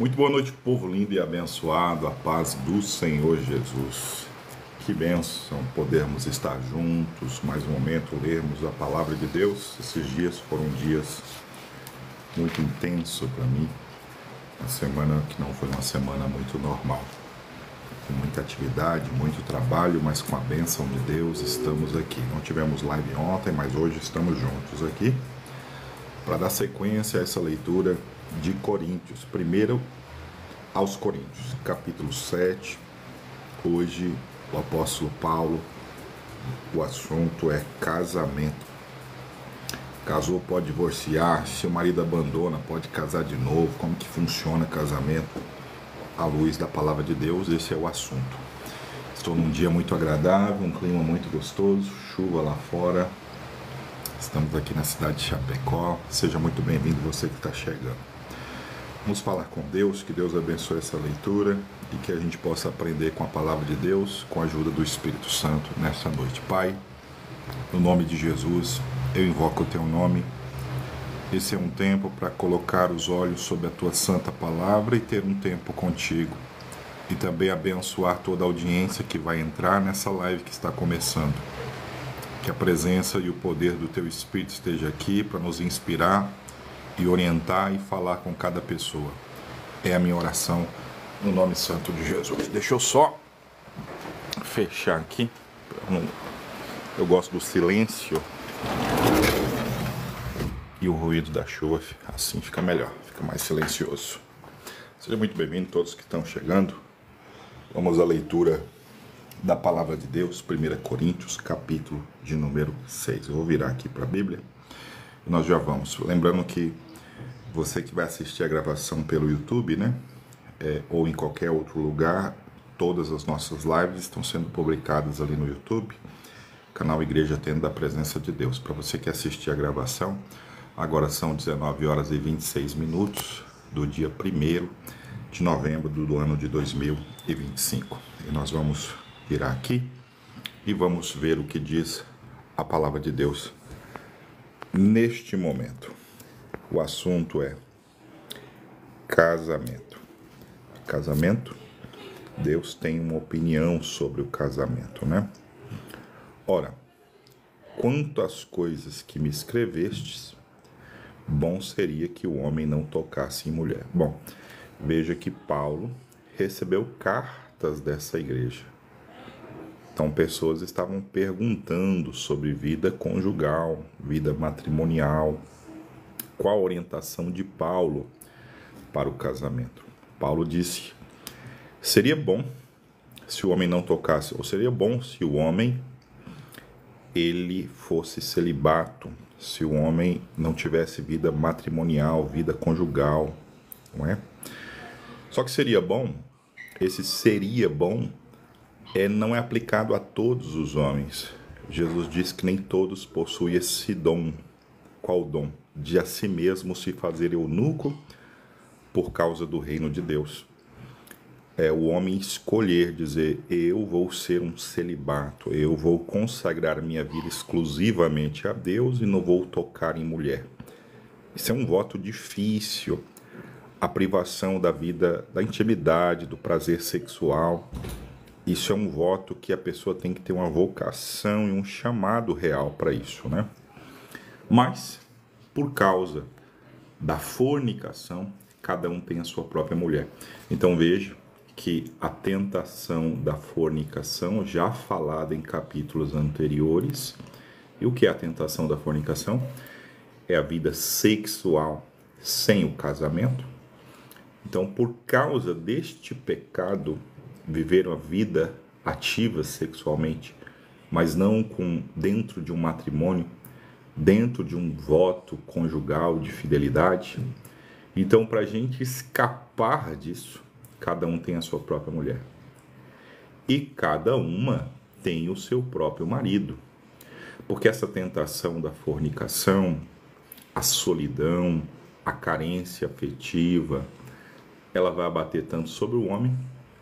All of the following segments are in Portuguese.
Muito boa noite, povo lindo e abençoado, a paz do Senhor Jesus. Que bênção podermos estar juntos, mais um momento, lermos a palavra de Deus. Esses dias foram dias muito intensos para mim, uma semana que não foi uma semana muito normal, com muita atividade, muito trabalho, mas com a bênção de Deus estamos aqui. Não tivemos live ontem, mas hoje estamos juntos aqui para dar sequência a essa leitura de Coríntios. Primeiro aos Coríntios, capítulo 7. Hoje o apóstolo Paulo, o assunto é casamento. Casou, pode divorciar, se o marido abandona, pode casar de novo. Como que funciona casamento? À luz da palavra de Deus, esse é o assunto. Estou num dia muito agradável, um clima muito gostoso, chuva lá fora. Estamos aqui na cidade de Chapecó. Seja muito bem-vindo você que está chegando. Vamos falar com Deus, que Deus abençoe essa leitura e que a gente possa aprender com a palavra de Deus, com a ajuda do Espírito Santo nessa noite. Pai, no nome de Jesus, eu invoco o Teu nome. Esse é um tempo para colocar os olhos sobre a Tua santa palavra e ter um tempo contigo. E também abençoar toda a audiência que vai entrar nessa live que está começando. Que a presença e o poder do Teu Espírito esteja aqui para nos inspirar e orientar e falar com cada pessoa. É a minha oração no nome santo de Jesus. Deixa eu só fechar aqui. Eu gosto do silêncio e o ruído da chuva, assim fica melhor, fica mais silencioso. Seja muito bem-vindo todos que estão chegando. Vamos à leitura da palavra de Deus, 1 Coríntios, capítulo de número 6. Eu vou virar aqui para a Bíblia e nós já vamos. Lembrando que você que vai assistir a gravação pelo YouTube, né? Ou em qualquer outro lugar, todas as nossas lives estão sendo publicadas ali no YouTube, canal Igreja Tenda da Presença de Deus. Para você que assistir a gravação, agora são 19 horas e 26 minutos do dia 1º de novembro do ano de 2025. E nós vamos virar aqui e vamos ver o que diz a palavra de Deus neste momento. O assunto é casamento. Casamento, Deus tem uma opinião sobre o casamento, né? Ora, quanto às coisas que me escrevestes, bom seria que o homem não tocasse em mulher. Bom, veja que Paulo recebeu cartas dessa igreja. Então, pessoas estavam perguntando sobre vida conjugal, vida matrimonial. Qual a orientação de Paulo para o casamento? Paulo disse: seria bom se o homem não tocasse, ou seria bom se o homem ele fosse celibato, se o homem não tivesse vida matrimonial, vida conjugal, não é? Só que seria bom, esse seria bom não é aplicado a todos os homens. Jesus diz que nem todos possuem esse dom. Qual dom? De a si mesmo se fazer eunuco por causa do reino de Deus. É o homem escolher, dizer: eu vou ser um celibato, eu vou consagrar minha vida exclusivamente a Deus e não vou tocar em mulher. Isso é um voto difícil, a privação da vida, da intimidade, do prazer sexual. Isso é um voto que a pessoa tem que ter uma vocação e um chamado real para isso, né? Mas, por causa da fornicação, cada um tem a sua própria mulher. Então veja que a tentação da fornicação, já falada em capítulos anteriores, e o que é a tentação da fornicação? É a vida sexual sem o casamento. Então, por causa deste pecado, viveram a vida ativa sexualmente, mas não dentro de um matrimônio, dentro de um voto conjugal de fidelidade. Então, para a gente escapar disso, cada um tem a sua própria mulher. E cada uma tem o seu próprio marido. Porque essa tentação da fornicação, a solidão, a carência afetiva, ela vai abater tanto sobre o homem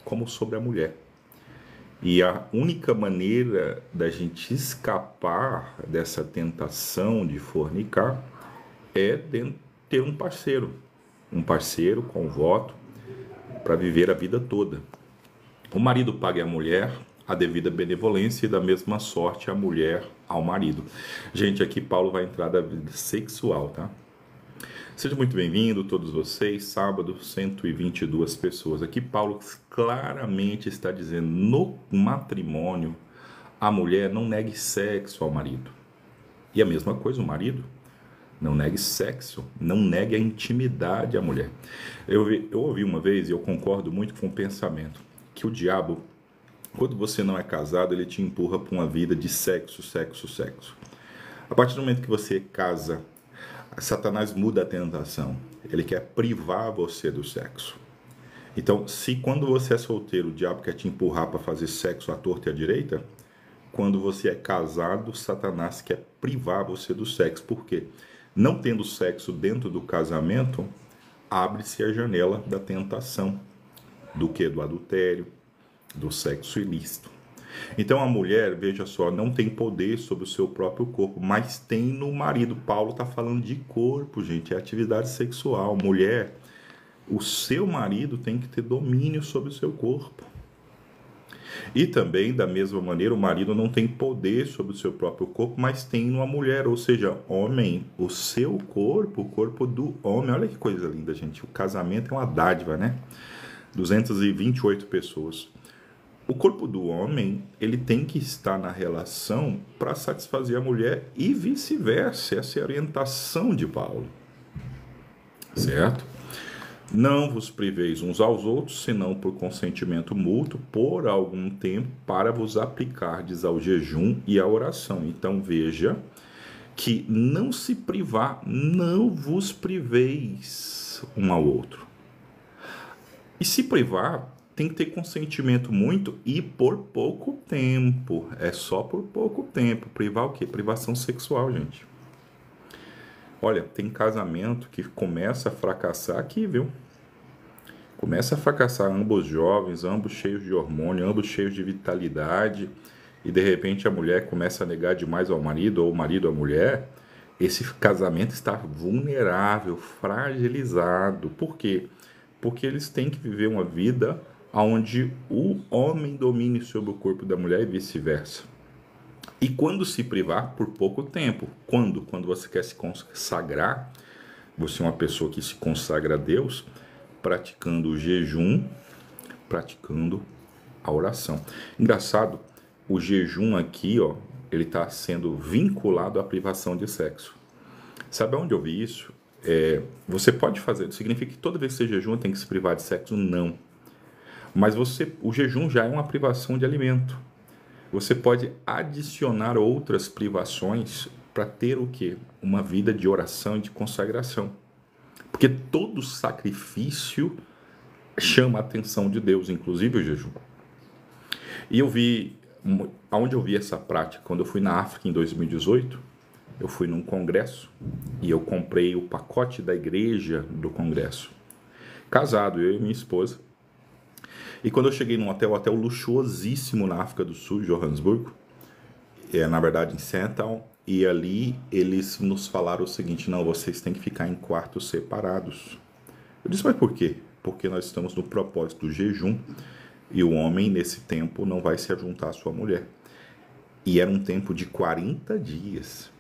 como sobre a mulher. E a única maneira da gente escapar dessa tentação de fornicar é ter um parceiro com voto, para viver a vida toda. O marido paga à mulher a devida benevolência e da mesma sorte a mulher ao marido. Gente, aqui Paulo vai entrar da vida sexual, tá? Sejam muito bem-vindos todos vocês, sábado, 122 pessoas. Aqui Paulo claramente está dizendo, no matrimônio, a mulher não negue sexo ao marido. E a mesma coisa o marido, não negue sexo, não negue a intimidade à mulher. Eu ouvi uma vez, e eu concordo muito com o pensamento, que o diabo, quando você não é casado, ele te empurra para uma vida de sexo, sexo, sexo. A partir do momento que você casa, Satanás muda a tentação. Ele quer privar você do sexo. Então, se quando você é solteiro, o diabo quer te empurrar para fazer sexo à torta e à direita, quando você é casado, Satanás quer privar você do sexo. Por quê? Não tendo sexo dentro do casamento, abre-se a janela da tentação. Do que? Do adultério, do sexo ilícito. Então a mulher, veja só, não tem poder sobre o seu próprio corpo, mas tem no marido. Paulo está falando de corpo, gente, é atividade sexual. Mulher, o seu marido tem que ter domínio sobre o seu corpo. E também, da mesma maneira, o marido não tem poder sobre o seu próprio corpo, mas tem numa mulher, ou seja, homem, o seu corpo, o corpo do homem. Olha que coisa linda, gente. O casamento é uma dádiva, né? 228 pessoas. O corpo do homem, ele tem que estar na relação para satisfazer a mulher e vice-versa. Essa é a orientação de Paulo. Certo? Não vos priveis uns aos outros, senão por consentimento mútuo, por algum tempo, para vos aplicardes ao jejum e à oração. Então veja que não se privar, não vos priveis um ao outro. E se privar, tem que ter consentimento muito e por pouco tempo. É só por pouco tempo. Privar o quê? Privação sexual, gente. Olha, tem casamento que começa a fracassar aqui, viu? Começa a fracassar, ambos jovens, ambos cheios de hormônio, ambos cheios de vitalidade, e de repente a mulher começa a negar demais ao marido, ou o marido à mulher. Esse casamento está vulnerável, fragilizado. Por quê? Porque eles têm que viver uma vida onde o homem domine sobre o corpo da mulher e vice-versa. E quando se privar, por pouco tempo. Quando? Quando você quer se consagrar, você é uma pessoa que se consagra a Deus, praticando o jejum, praticando a oração. Engraçado, o jejum aqui, ó, ele está sendo vinculado à privação de sexo. Sabe onde eu vi isso? Você pode fazer, significa que toda vez que você jejum tem que se privar de sexo? Não. Mas o jejum já é uma privação de alimento. Você pode adicionar outras privações para ter o quê? Uma vida de oração e de consagração. Porque todo sacrifício chama a atenção de Deus, inclusive o jejum. E onde eu vi essa prática? Quando eu fui na África em 2018, eu fui num congresso e eu comprei o pacote da igreja do congresso. Casado, eu e minha esposa. E quando eu cheguei num hotel luxuosíssimo na África do Sul, Johannesburgo, na verdade em Sandton, e ali eles nos falaram o seguinte: não, vocês têm que ficar em quartos separados. Eu disse, mas por quê? Porque nós estamos no propósito do jejum e o homem nesse tempo não vai se ajuntar à sua mulher. E era um tempo de 40 dias.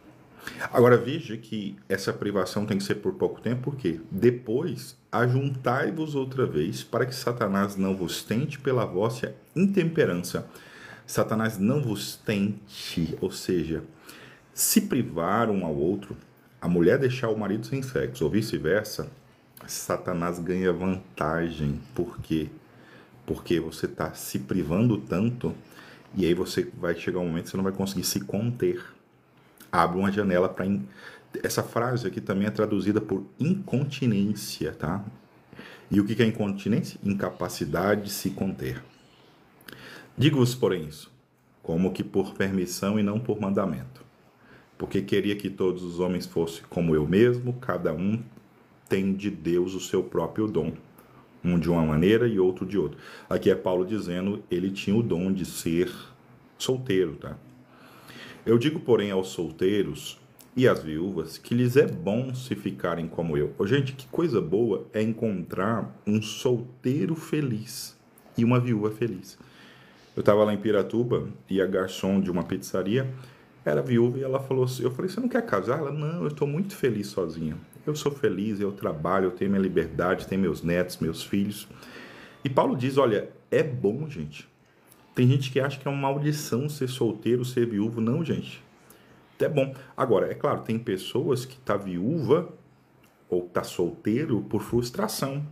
Agora veja que essa privação tem que ser por pouco tempo, porque depois ajuntai-vos outra vez, para que Satanás não vos tente pela vossa intemperança. Satanás não vos tente, ou seja, se privar um ao outro, a mulher deixar o marido sem sexo, ou vice-versa, Satanás ganha vantagem. Por quê? Porque você está se privando tanto, e aí vai chegar um momento que você não vai conseguir se conter. Abre uma janela para... Essa frase aqui também é traduzida por incontinência, tá? E o que é incontinência? Incapacidade de se conter. Digo-vos, porém, isso, como que por permissão e não por mandamento. Porque queria que todos os homens fossem como eu mesmo, cada um tem de Deus o seu próprio dom. Um de uma maneira e outro de outra. Aqui é Paulo dizendo, ele tinha o dom de ser solteiro, tá? Eu digo, porém, aos solteiros e as viúvas, que lhes é bom se ficarem como eu. Ô, gente, que coisa boa é encontrar um solteiro feliz e uma viúva feliz. Eu estava lá em Piratuba e a garçom de uma pizzaria era viúva e ela falou assim, eu falei, você não quer casar? Ela, não, eu estou muito feliz sozinha. Eu sou feliz, eu trabalho, eu tenho minha liberdade, tenho meus netos, meus filhos. E Paulo diz, olha, é bom, gente. Tem gente que acha que é uma maldição ser solteiro, ser viúvo. Não, gente. É bom. Agora, é claro, tem pessoas que tá viúva ou tá solteiro por frustração.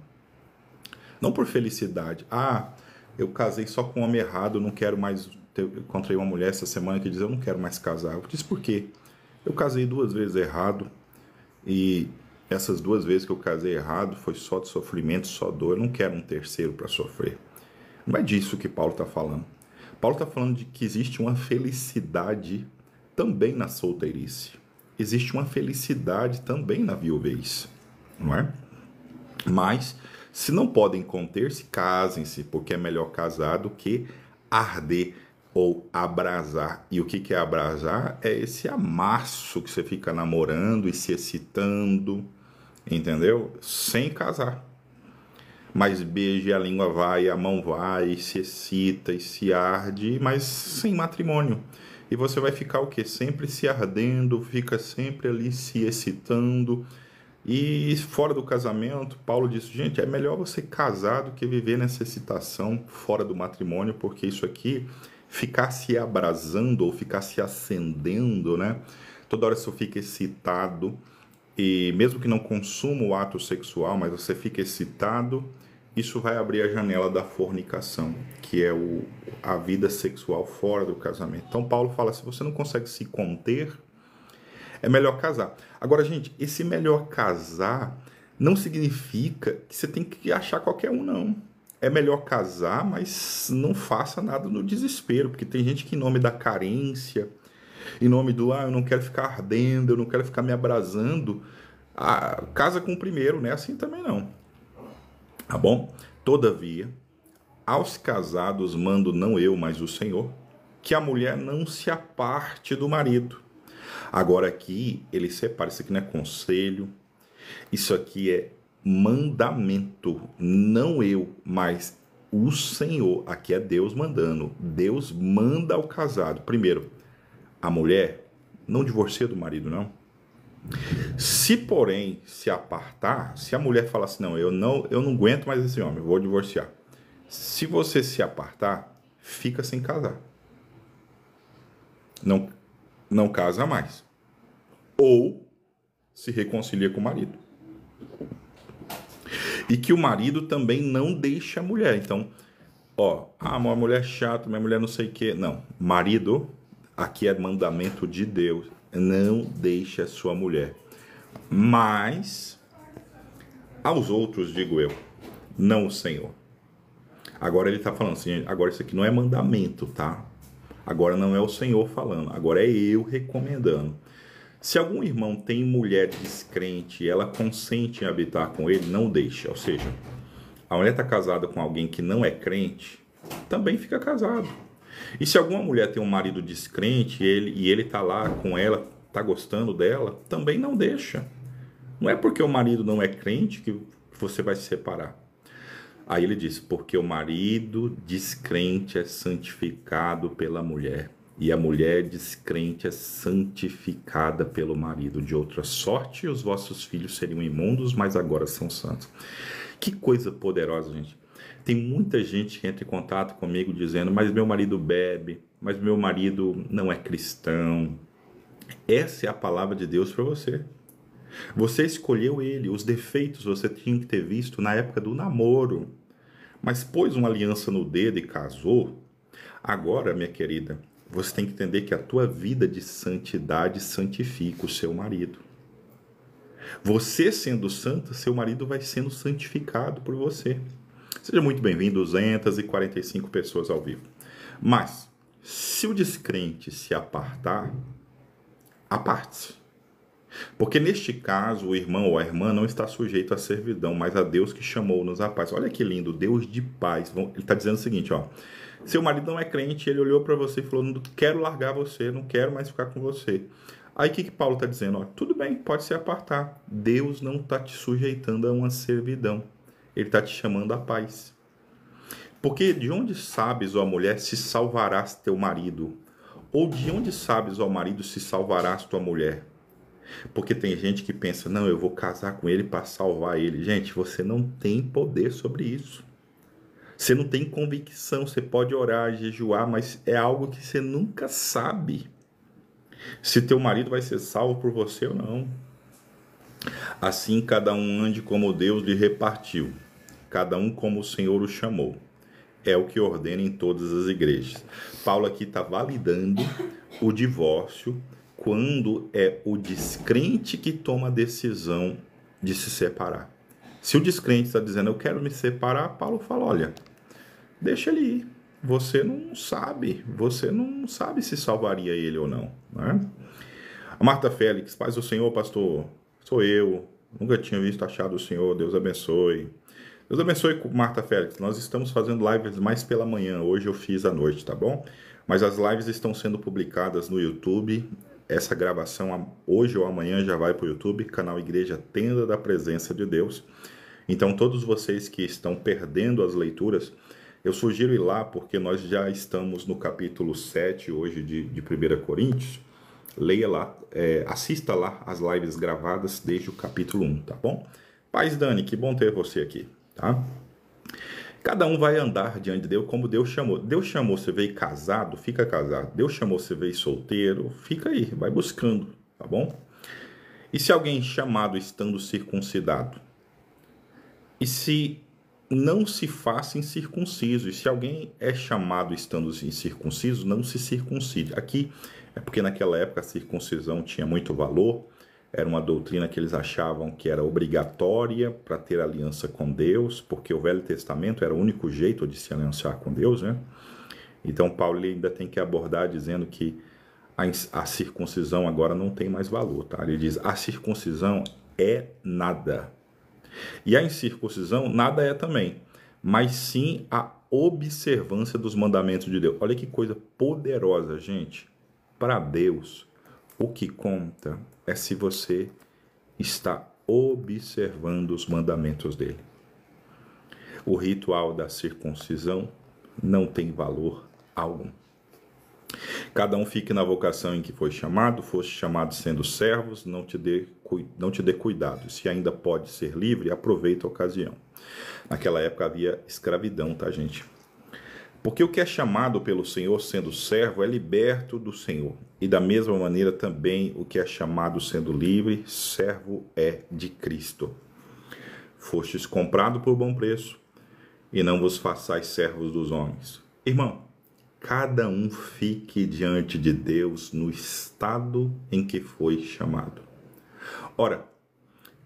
Não por felicidade. Ah, eu casei só com um homem errado, não quero mais... Eu encontrei uma mulher essa semana que diz, eu não quero mais casar. Eu disse, por quê? Eu casei 2 vezes errado e essas 2 vezes que eu casei errado foi só de sofrimento, só dor. Eu não quero um terceiro para sofrer. Não é disso que Paulo está falando. Paulo está falando de que existe uma felicidade também na solteirice. Existe uma felicidade também na viuvez, não é? Mas, se não podem conter-se, casem-se, porque é melhor casar do que arder ou abrasar. E o que é abrasar? É esse amasso que você fica namorando e se excitando, entendeu? Sem casar. Mas beija e a língua vai, a mão vai, e se excita e se arde, mas sem matrimônio. E você vai ficar o quê? Sempre se ardendo, fica sempre ali se excitando. E fora do casamento, Paulo disse, gente, é melhor você casar do que viver nessa excitação fora do matrimônio, porque isso aqui, ficar se abrasando ou ficar se acendendo, né? Toda hora você fica excitado, e mesmo que não consuma o ato sexual, mas você fica excitado, isso vai abrir a janela da fornicação, que é a vida sexual fora do casamento. Então Paulo fala, se você não consegue se conter, é melhor casar. Agora, gente, esse melhor casar não significa que você tem que achar qualquer um, não. É melhor casar, mas não faça nada no desespero, porque tem gente que em nome da carência, em nome do, eu não quero ficar ardendo, eu não quero ficar me abrasando, casa com o primeiro, né? Assim também não. Tá bom? Todavia, aos casados mando não eu, mas o Senhor, que a mulher não se aparte do marido. Agora aqui, ele separa, isso aqui não é conselho, isso aqui é mandamento, não eu, mas o Senhor. Aqui é Deus mandando. Deus manda ao casado. Primeiro, a mulher não divorcia do marido, não. Se, porém, se apartar, se a mulher falar assim, não, eu não aguento mais esse homem, eu vou divorciar. Se você se apartar, fica sem casar. Não casa mais. Ou se reconcilia com o marido. E que o marido também não deixe a mulher. Então, minha mulher é chata, minha mulher não sei o quê. Não, marido, aqui é mandamento de Deus. Não deixe a sua mulher. Mas, aos outros, digo eu, não o Senhor. Agora ele está falando assim, agora isso aqui não é mandamento, tá? Agora não é o Senhor falando, agora é eu recomendando. Se algum irmão tem mulher descrente e ela consente em habitar com ele, não deixa. Ou seja, a mulher está casada com alguém que não é crente, também fica casado. E se alguma mulher tem um marido descrente e ele está lá com ela, está gostando dela, também não deixa. Não é porque o marido não é crente que você vai se separar. Aí ele diz, porque o marido descrente é santificado pela mulher. E a mulher descrente é santificada pelo marido. De outra sorte, os vossos filhos seriam imundos, mas agora são santos. Que coisa poderosa, gente. Tem muita gente que entra em contato comigo dizendo, mas meu marido bebe, mas meu marido não é cristão. Essa é a palavra de Deus para você. Você escolheu ele, os defeitos você tinha que ter visto na época do namoro. Mas pôs uma aliança no dedo e casou. Agora, minha querida, você tem que entender que a tua vida de santidade santifica o seu marido. Você sendo santa, seu marido vai sendo santificado por você. Seja muito bem-vindo, 245 pessoas ao vivo. Mas, se o descrente se apartar, aparte-se. Porque neste caso, o irmão ou a irmã não está sujeito à servidão, mas a Deus que chamou-nos à paz. Olha que lindo, Deus de paz. Ele está dizendo o seguinte, seu marido não é crente, ele olhou para você e falou, não quero largar você, não quero mais ficar com você. Aí o que Paulo está dizendo? Ó, tudo bem, pode se apartar. Deus não está te sujeitando a uma servidão. Ele está te chamando à paz. Porque de onde sabes, ó mulher, se salvarás teu marido? Ou de onde sabes, ó marido, se salvarás tua mulher? Porque tem gente que pensa, não, eu vou casar com ele para salvar ele. Gente, você não tem poder sobre isso. Você não tem convicção, você pode orar, jejuar, mas é algo que você nunca sabe se teu marido vai ser salvo por você ou não. Assim cada um ande como Deus lhe repartiu, cada um como o Senhor o chamou. É o que ordena em todas as igrejas. Paulo aqui está validando o divórcio quando é o descrente que toma a decisão de se separar. Se o descrente está dizendo, eu quero me separar, Paulo fala, olha, deixa ele ir. Você não sabe se salvaria ele ou não, né? A Marta Félix, paz do Senhor, pastor, sou eu, nunca tinha visto achado o Senhor, Deus abençoe. Deus abençoe, Marta Félix. Nós estamos fazendo lives mais pela manhã. Hoje eu fiz à noite, tá bom? Mas as lives estão sendo publicadas no YouTube. Essa gravação hoje ou amanhã já vai para o YouTube, canal Igreja Tenda da Presença de Deus. Então, todos vocês que estão perdendo as leituras, eu sugiro ir lá, porque nós já estamos no capítulo 7 hoje de 1 Coríntios. Leia lá, assista lá as lives gravadas desde o capítulo 1, tá bom? Paz, Dani, que bom ter você aqui. Tá? Cada um vai andar diante de Deus como Deus chamou. Deus chamou você veio casado, fica casado. Deus chamou você veio solteiro, fica aí, vai buscando, tá bom? E se alguém chamado estando circuncidado? E se não se faça incircunciso? E se alguém é chamado estando incircunciso, não se circuncide. Aqui é porque naquela época a circuncisão tinha muito valor. Era uma doutrina que eles achavam que era obrigatória para ter aliança com Deus, porque o Velho Testamento era o único jeito de se aliançar com Deus, né? Então Paulo ainda tem que abordar dizendo que a circuncisão agora não tem mais valor, tá? Ele diz, a circuncisão é nada. E a incircuncisão nada é também, mas sim a observância dos mandamentos de Deus. Olha que coisa poderosa, gente. Para Deus, o que conta é se você está observando os mandamentos dele. O ritual da circuncisão não tem valor algum. Cada um fique na vocação em que foi chamado, foste chamado sendo servos, não te dê cuidado. Se ainda pode ser livre, aproveita a ocasião. Naquela época havia escravidão, tá, gente? Porque o que é chamado pelo Senhor sendo servo é liberto do Senhor. E da mesma maneira também o que é chamado sendo livre, servo é de Cristo. Fostes comprado por bom preço, e não vos façais servos dos homens. Irmão, cada um fique diante de Deus no estado em que foi chamado. Ora,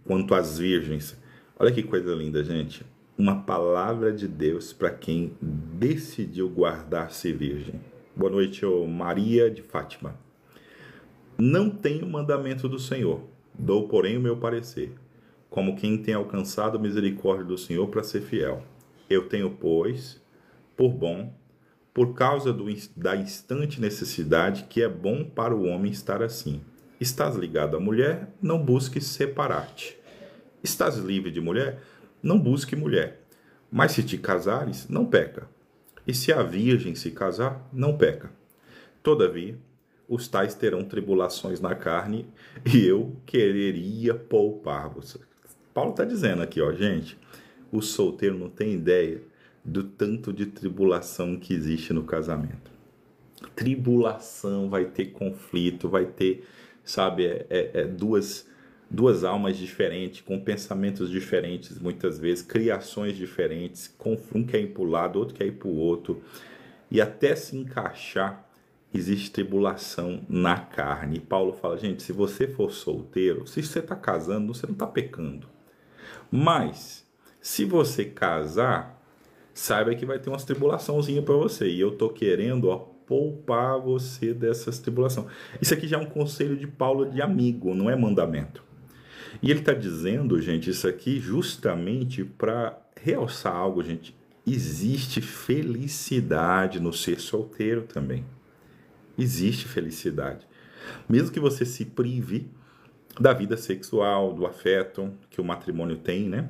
quanto às virgens, olha que coisa linda, gente. Uma palavra de Deus para quem decidiu guardar-se virgem. Boa noite, Maria de Fátima. Não tenho mandamento do Senhor, dou, porém, o meu parecer, como quem tem alcançado a misericórdia do Senhor para ser fiel. Eu tenho, pois, por bom, por causa da instante necessidade, que é bom para o homem estar assim. Estás ligado à mulher, não busques separar-te. Estás livre de mulher, não busque mulher. Mas se te casares, não peca. E se a virgem se casar, não peca. Todavia, os tais terão tribulações na carne, e eu quereria poupar-vos. Paulo está dizendo aqui, ó, gente, o solteiro não tem ideia do tanto de tribulação que existe no casamento. Tribulação, vai ter conflito, vai ter, sabe, duas almas diferentes, com pensamentos diferentes, muitas vezes, criações diferentes, um quer ir para o lado, outro quer ir para o outro, e até se encaixar, existe tribulação na carne. E Paulo fala, gente, se você for solteiro, se você está casando, você não está pecando. Mas, se você casar, saiba que vai ter umas tribulaçãozinhas para você. E eu tô querendo, ó, poupar você dessas tribulações. Isso aqui já é um conselho de Paulo de amigo, não é mandamento. E ele está dizendo, gente, isso aqui justamente para realçar algo, gente. Existe felicidade no ser solteiro também. Existe felicidade. Mesmo que você se prive da vida sexual, do afeto que o matrimônio tem, né?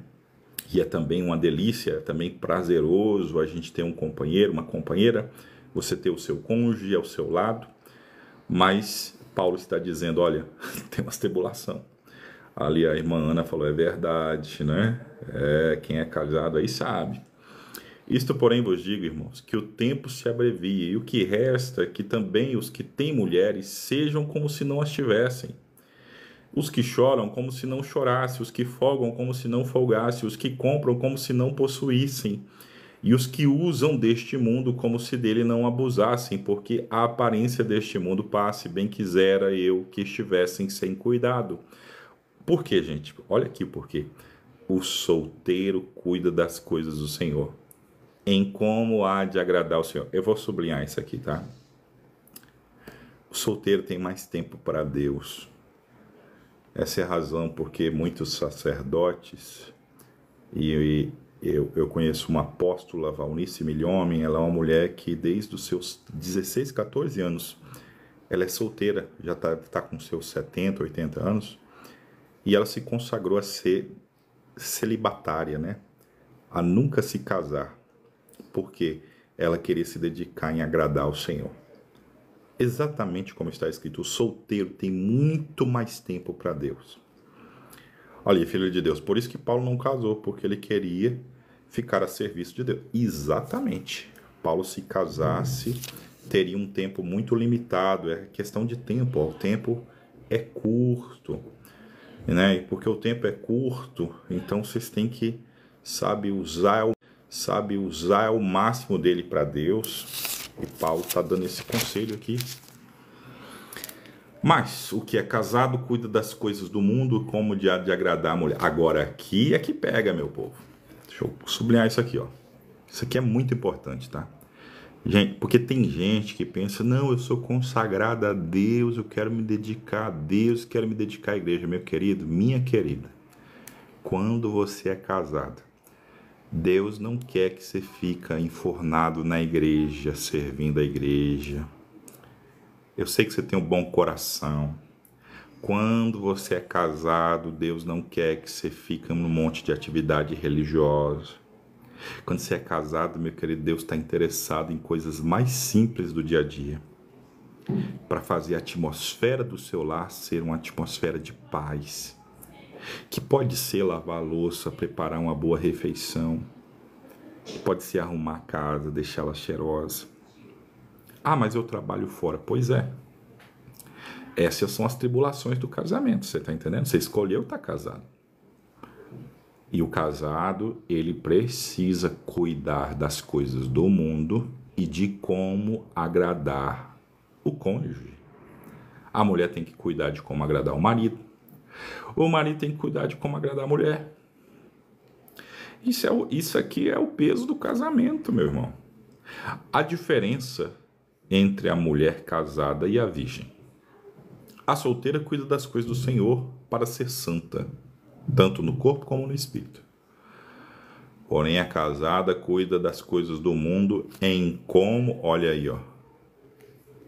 Que é também uma delícia, é também prazeroso a gente ter um companheiro, uma companheira, você ter o seu cônjuge ao seu lado, mas Paulo está dizendo, olha, tem uma tribulação. Ali a irmã Ana falou, é verdade, né? Quem é casado aí sabe. Isto, porém, vos digo, irmãos, que o tempo se abrevia, e o que resta é que também os que têm mulheres sejam como se não as tivessem. Os que choram como se não chorassem, os que folgam como se não folgassem, os que compram como se não possuíssem, e os que usam deste mundo como se dele não abusassem, porque a aparência deste mundo passe, bem quisera eu que estivessem sem cuidado. Por quê, gente? Olha aqui por quê. O solteiro cuida das coisas do Senhor, em como há de agradar o Senhor. Eu vou sublinhar isso aqui, tá? O solteiro tem mais tempo para Deus. Essa é a razão porque muitos sacerdotes, e eu conheço uma apóstola, Valnice Milhomem, ela é uma mulher que desde os seus 16, 14 anos, ela é solteira, já tá com seus 70, 80 anos, e ela se consagrou a ser celibatária, né? A nunca se casar, porque ela queria se dedicar em agradar ao Senhor. Exatamente como está escrito, o solteiro tem muito mais tempo para Deus. Olha, filho de Deus, por isso que Paulo não casou, porque ele queria ficar a serviço de Deus. Exatamente. Paulo, se casasse, teria um tempo muito limitado, é questão de tempo, ó. O tempo é curto, né? E porque o tempo é curto, então vocês têm que, usar o máximo dele para Deus. E Paulo está dando esse conselho aqui. Mas o que é casado cuida das coisas do mundo como de agradar a mulher. Agora aqui é que pega, meu povo. Deixa eu sublinhar isso aqui, ó. Isso aqui é muito importante, tá? Gente, porque tem gente que pensa, não, eu sou consagrada a Deus, eu quero me dedicar a Deus, quero me dedicar à igreja. Meu querido, minha querida, quando você é casado, Deus não quer que você fique enfornado na igreja, servindo a igreja. Eu sei que você tem um bom coração. Quando você é casado, Deus não quer que você fique num monte de atividade religiosa. Quando você é casado, meu querido, Deus está interessado em coisas mais simples do dia a dia, para fazer a atmosfera do seu lar ser uma atmosfera de paz, que pode ser lavar a louça, preparar uma boa refeição, pode ser arrumar a casa, deixá-la cheirosa. Ah, mas eu trabalho fora. Pois é. Essas são as tribulações do casamento, você está entendendo? Você escolheu estar casado. E o casado, ele precisa cuidar das coisas do mundo e de como agradar o cônjuge. A mulher tem que cuidar de como agradar o marido. O marido tem que cuidar de como agradar a mulher. Isso aqui é o peso do casamento, meu irmão. A diferença entre a mulher casada e a virgem. A solteira cuida das coisas do Senhor para ser santa, tanto no corpo como no espírito. Porém, a casada cuida das coisas do mundo em como, olha aí, ó,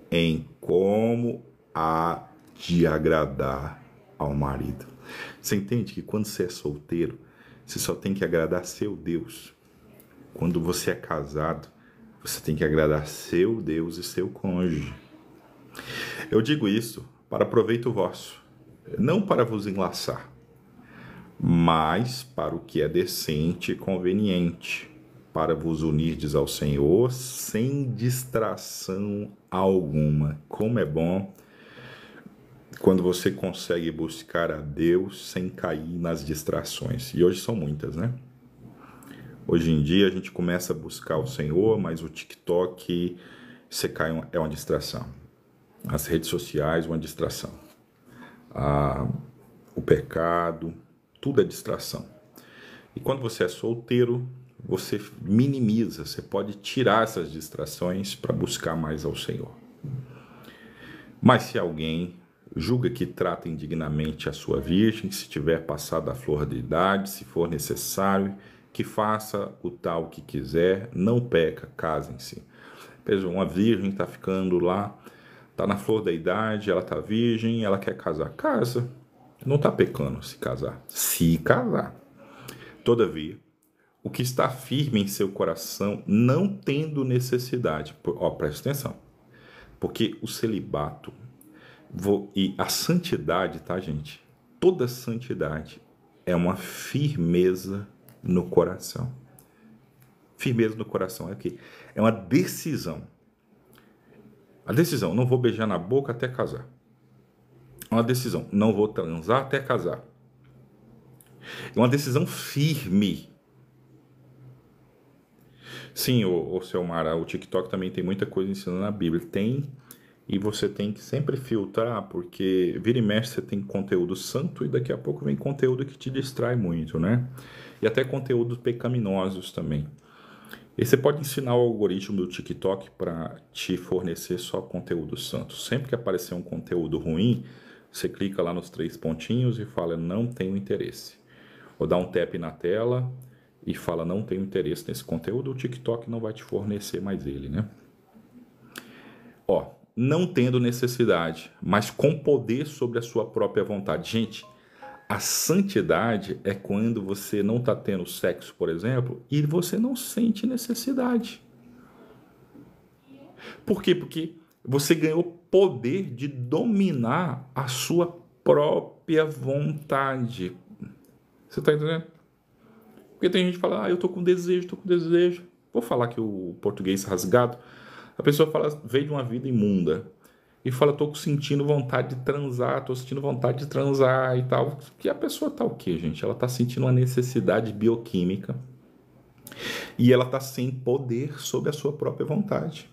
em como há de agradar ao marido. Você entende que quando você é solteiro, você só tem que agradar seu Deus. Quando você é casado, você tem que agradar seu Deus e seu cônjuge. Eu digo isso para proveito vosso, não para vos enlaçar, mas para o que é decente e conveniente, para vos unirdes ao Senhor sem distração alguma. Como é bom quando você consegue buscar a Deus sem cair nas distrações. E hoje são muitas, né? Hoje em dia a gente começa a buscar o Senhor, mas o TikTok, você cai, é uma distração. As redes sociais, uma distração. O pecado, tudo é distração. E quando você é solteiro, você minimiza, você pode tirar essas distrações para buscar mais ao Senhor. Mas se alguém julga que trata indignamente a sua virgem, se tiver passado a flor de idade, se for necessário, que faça o tal que quiser, não peca, casem-se. Veja, uma virgem está ficando lá Tá na flor da idade, ela tá virgem, ela quer casar. Casa. Não tá pecando se casar. Se casar. Todavia, o que está firme em seu coração, não tendo necessidade. Ó, presta atenção. Porque o celibato e a santidade, tá, gente? Toda santidade é uma firmeza no coração. Firmeza no coração é o quê? É uma decisão. A decisão, não vou beijar na boca até casar. É uma decisão, não vou transar até casar. É uma decisão firme. Sim, o seu Mara, o TikTok também tem muita coisa ensinando a Bíblia. Tem, e você tem que sempre filtrar, porque vira e mexe você tem conteúdo santo e daqui a pouco vem conteúdo que te distrai muito, né? E até conteúdos pecaminosos também. E você pode ensinar o algoritmo do TikTok para te fornecer só conteúdo santo. Sempre que aparecer um conteúdo ruim, você clica lá nos 3 pontinhos e fala, não tenho interesse. Ou dá um tap na tela e fala, não tenho interesse nesse conteúdo, o TikTok não vai te fornecer mais ele, né? Ó, não tendo necessidade, mas com poder sobre a sua própria vontade. Gente, a santidade é quando você não está tendo sexo, por exemplo, e você não sente necessidade. Por quê? Porque você ganhou poder de dominar a sua própria vontade. Você está entendendo? Porque tem gente que fala, eu tô com desejo. Vou falar que o português rasgado, a pessoa fala, veio de uma vida imunda. E fala, tô sentindo vontade de transar, e tal. Que a pessoa tá o quê, gente? Ela tá sentindo uma necessidade bioquímica. E ela tá sem poder sobre a sua própria vontade.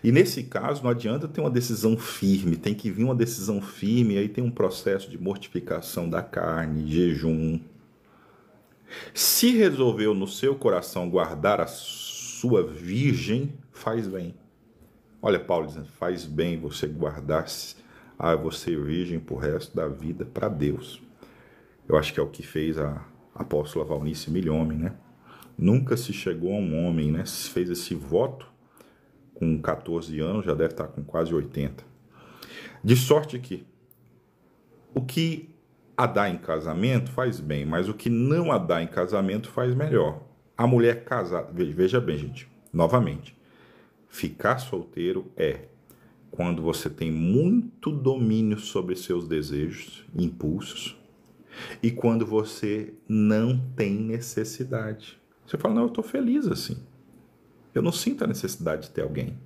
E nesse caso, não adianta ter uma decisão firme, tem que vir uma decisão firme, aí tem um processo de mortificação da carne, jejum. Se resolveu no seu coração guardar a sua virgem, faz bem. Olha Paulo dizendo, faz bem você guardar-se a você virgem pro resto da vida para Deus. Eu acho que é o que fez a apóstola Valnice Milhomem, né? Nunca se chegou a um homem, né? Fez esse voto com 14 anos, já deve estar com quase 80. De sorte que o que a dá em casamento faz bem, mas o que não a dá em casamento faz melhor. A mulher casada, veja bem, gente, novamente, ficar solteiro é quando você tem muito domínio sobre seus desejos, impulsos, e quando você não tem necessidade. Você fala, não, eu estou feliz assim. Eu não sinto a necessidade de ter alguém.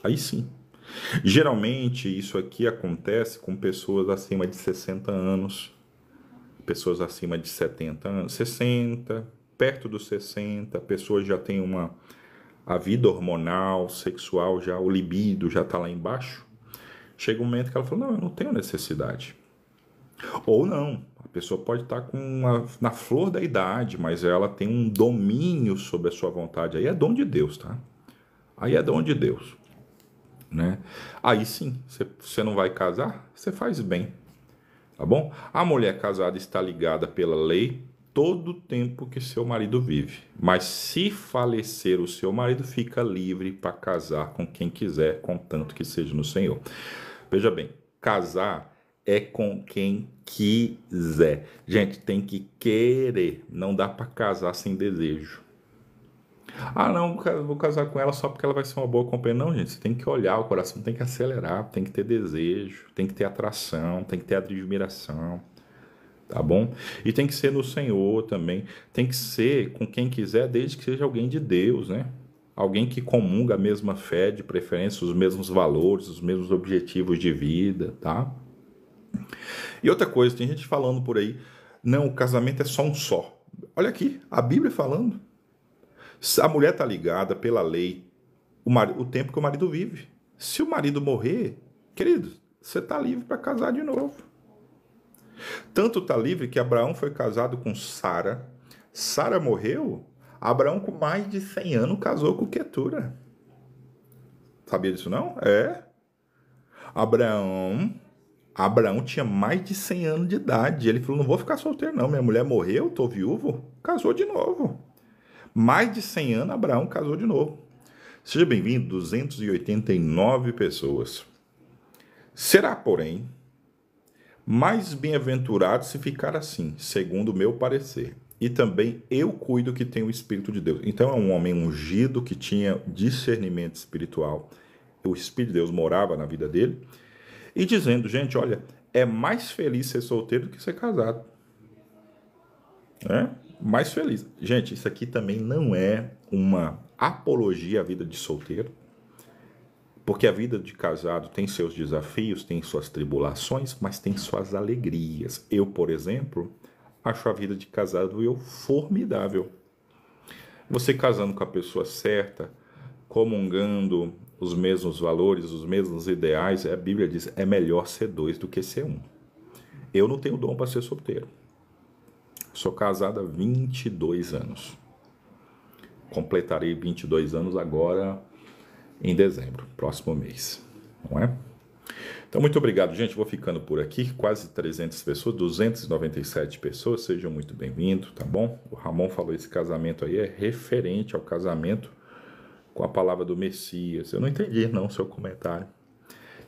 Aí sim. Geralmente isso aqui acontece com pessoas acima de 60 anos, pessoas acima de 70 anos, 60, perto dos 60, pessoas já têm a vida hormonal, sexual, já o libido já está lá embaixo. Chega um momento que ela fala, não, eu não tenho necessidade. Ou não, a pessoa pode estar na flor da idade, mas ela tem um domínio sobre a sua vontade. Aí é dom de Deus, tá? Aí é dom de Deus. Né? Aí sim, você não vai casar, você faz bem, tá bom? A mulher casada está ligada pela lei todo o tempo que seu marido vive, mas se falecer o seu marido, fica livre para casar com quem quiser, contanto que seja no Senhor. Veja bem, casar é com quem quiser. Gente, tem que querer, não dá para casar sem desejo. Ah, não, vou casar com ela só porque ela vai ser uma boa companheira. Não, gente, você tem que olhar, o coração tem que acelerar, tem que ter desejo, tem que ter atração, tem que ter admiração, tá bom? E tem que ser no Senhor também, tem que ser com quem quiser, desde que seja alguém de Deus, né? Alguém que comunga a mesma fé, de preferência, os mesmos valores, os mesmos objetivos de vida, tá? E outra coisa, tem gente falando por aí, não, o casamento é só um só. Olha aqui, a Bíblia falando. A mulher está ligada pela lei o tempo que o marido vive. Se o marido morrer, querido, você está livre para casar de novo. Tanto está livre que Abraão foi casado com Sara. Sara morreu, Abraão com mais de 100 anos casou com Quetura. Sabia disso não? É. Abraão tinha mais de 100 anos de idade. Ele falou, não vou ficar solteiro não, minha mulher morreu, estou viúvo. Casou de novo. Mais de 100 anos, Abraão casou de novo. Seja bem-vindo, 289 pessoas. Será, porém, mais bem-aventurado se ficar assim, segundo o meu parecer. E também eu cuido que tem o Espírito de Deus. Então é um homem ungido que tinha discernimento espiritual. O Espírito de Deus morava na vida dele. E dizendo, gente, olha, é mais feliz ser solteiro do que ser casado. É? Mais feliz. Gente, isso aqui também não é uma apologia à vida de solteiro. Porque a vida de casado tem seus desafios, tem suas tribulações, mas tem suas alegrias. Eu, por exemplo, acho a vida de casado formidável. Você casando com a pessoa certa, comungando os mesmos valores, os mesmos ideais, a Bíblia diz, é melhor ser dois do que ser um. Eu não tenho dom para ser solteiro. Sou casado há 22 anos. Completarei 22 anos agora em dezembro, próximo mês, não é? Então, muito obrigado, gente. Vou ficando por aqui. Quase 300 pessoas, 297 pessoas. Sejam muito bem-vindos, tá bom? O Ramon falou, esse casamento aí é referente ao casamento com a palavra do Messias. Eu não entendi, não, seu comentário.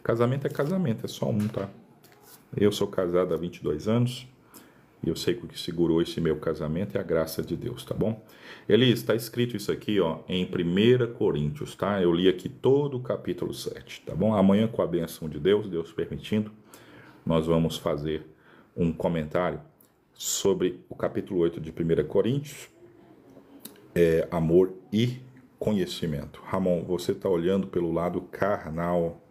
Casamento, é só um, tá? Eu sou casado há 22 anos. E eu sei que o que segurou esse meu casamento é a graça de Deus, tá bom? Elis, está escrito isso aqui, ó, em 1 Coríntios, tá? Eu li aqui todo o capítulo 7, tá bom? Amanhã, com a bênção de Deus, Deus permitindo, nós vamos fazer um comentário sobre o capítulo 8 de 1 Coríntios, amor e conhecimento. Ramon, você está olhando pelo lado carnal.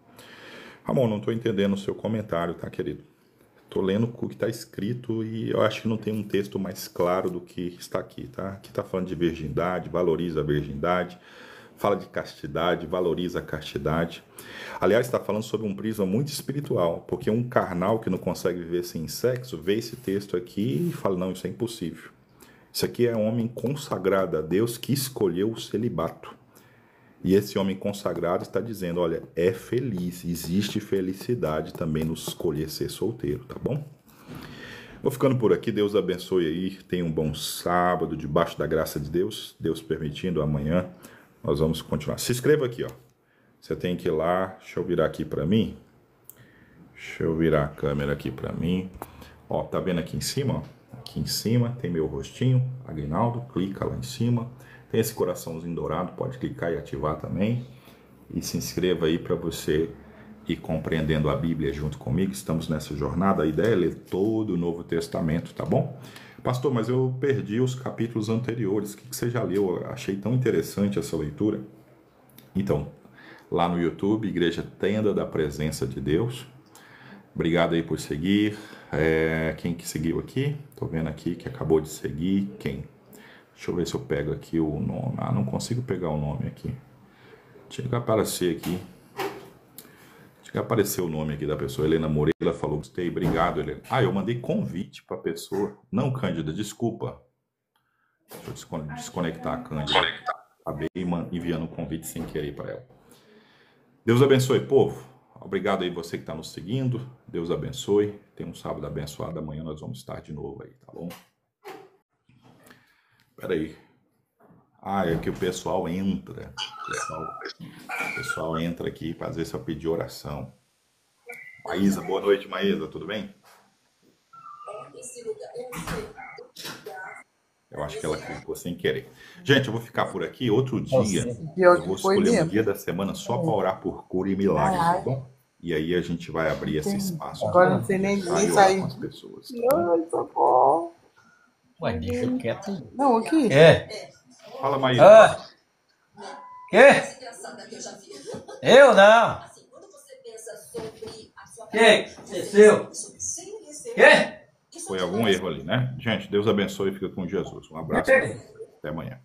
Ramon, não estou entendendo o seu comentário, tá, querido? Estou lendo o que está escrito e eu acho que não tem um texto mais claro do que está aqui, tá? Aqui está falando de virgindade, valoriza a virgindade, fala de castidade, valoriza a castidade. Aliás, está falando sobre um prisma muito espiritual, porque um carnal que não consegue viver sem sexo, vê esse texto aqui e fala, não, isso é impossível. Isso aqui é um homem consagrado a Deus que escolheu o celibato. E esse homem consagrado está dizendo, olha, é feliz, existe felicidade também no escolher ser solteiro, tá bom? Vou ficando por aqui, Deus abençoe aí, tenha um bom sábado, debaixo da graça de Deus, Deus permitindo, amanhã nós vamos continuar. Se inscreva aqui, ó, você tem que ir lá, deixa eu virar aqui para mim, deixa eu virar a câmera aqui para mim, ó, tá vendo aqui em cima, ó? Aqui em cima tem meu rostinho, Aguinaldo, clica lá em cima. Tem esse coraçãozinho dourado, pode clicar e ativar também. E se inscreva aí para você ir compreendendo a Bíblia junto comigo. Estamos nessa jornada. A ideia é ler todo o Novo Testamento, tá bom? Pastor, mas eu perdi os capítulos anteriores. O que você já leu? Eu achei tão interessante essa leitura. Então, lá no YouTube, Igreja Tenda da Presença de Deus. Obrigado aí por seguir. Quem que seguiu aqui? Tô vendo aqui que acabou de seguir. Quem? Deixa eu ver se eu pego aqui o nome. Ah, não consigo pegar o nome aqui. Tinha que aparecer aqui. Tinha que aparecer o nome aqui da pessoa. Helena Moreira falou, gostei, obrigado, Helena. Ah, eu mandei convite para a pessoa. Não, Cândida, desculpa. Deixa eu desconectar a Cândida. Acabei enviando um convite sem querer para ela. Deus abençoe, povo. Obrigado aí você que está nos seguindo. Deus abençoe. Tenha um sábado abençoado. Amanhã nós vamos estar de novo aí, tá bom? Peraí. Ah, é que o pessoal entra. O pessoal entra aqui para às vezes eu pedir oração. Maísa, boa noite, Maísa, tudo bem? Eu acho que ela clicou sem querer. Gente, eu vou ficar por aqui. Outro dia, eu vou escolher um dia da semana só para orar por cura e milagre, tá bom? E aí a gente vai abrir esse espaço. Agora não sei nem sair. Com as pessoas, tá Ai, socorro. Ué, deixa quieto. Não, aqui. Fala, Maísa. Quê? Eu não. Quê? Seu? Quê? Foi algum erro ali, né? Gente, Deus abençoe e fica com Jesus. Um abraço. Até amanhã.